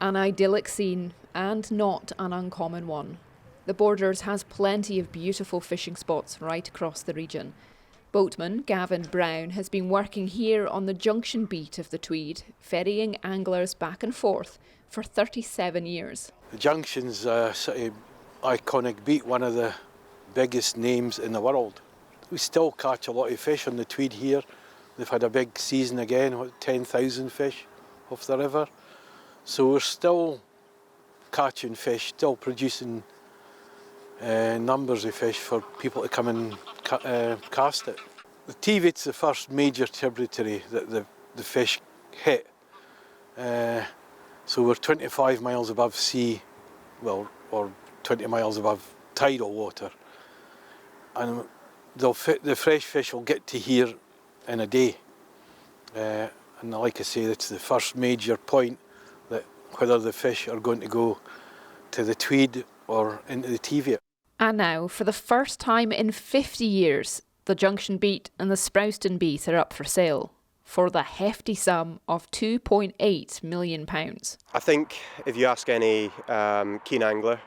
An idyllic scene, and not an uncommon one. The Borders has plenty of beautiful fishing spots right across the region. Boatman Gavin Brown has been working here on the junction beat of the Tweed, ferrying anglers back and forth for 37 years. The junction's a sort of iconic beat, one of the biggest names in the world. We still catch a lot of fish on the Tweed here. They've had a big season again, 10,000 fish off the river. So we're still catching fish, still producing numbers of fish for people to come and cast it. The Teviot's the first major tributary that the fish hit. So we're 25 miles above sea, well, or 20 miles above tidal water. And the fresh fish will get to here in a day. And like I say, it's the first major point that whether the fish are going to go to the Tweed or into the Teviot. And now, for the first time in 50 years, the Junction Beat and the Sprouston Beat are up for sale for the hefty sum of £2.8 million. I think if you ask any keen angler,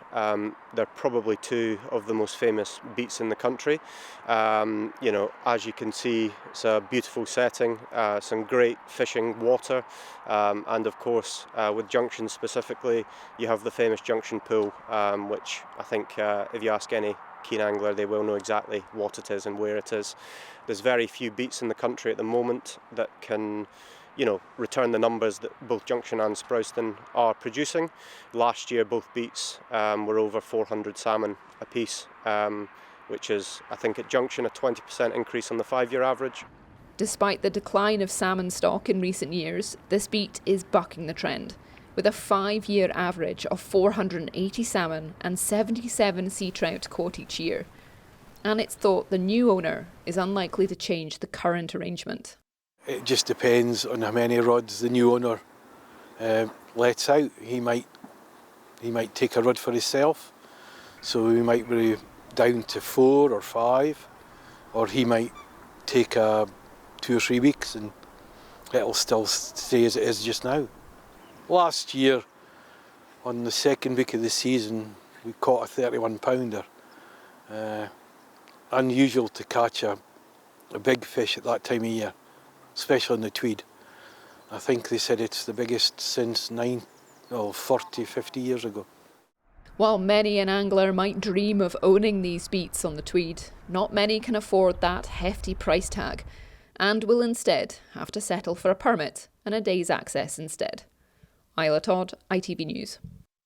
they're probably two of the most famous beats in the country. You know, as you can see, it's a beautiful setting, some great fishing water, and of course, with Junction specifically, you have the famous Junction Pool, which I think if you ask any keen angler, they will know exactly what it is and where it is. There's very few beats in the country at the moment that can, you know, return the numbers that both Junction and Sprouston are producing. Last year, both beats were over 400 salmon apiece, which is, I think, at Junction, a 20% increase on the 5-year average. Despite the decline of salmon stock in recent years, this beat is bucking the trend, with a 5-year average of 480 salmon and 77 sea trout caught each year. And it's thought the new owner is unlikely to change the current arrangement. It just depends on how many rods the new owner lets out. He might take a rod for himself, so he might be down to 4 or 5, or he might take 2 or 3 weeks and it'll still stay as it is just now. Last year, on the second week of the season, we caught a 31 pounder. Unusual to catch a big fish at that time of year, especially in the Tweed. I think they said it's the biggest since 40, 50 years ago. While many an angler might dream of owning these beats on the Tweed, not many can afford that hefty price tag and will instead have to settle for a permit and a day's access instead. Isla Todd, ITV News.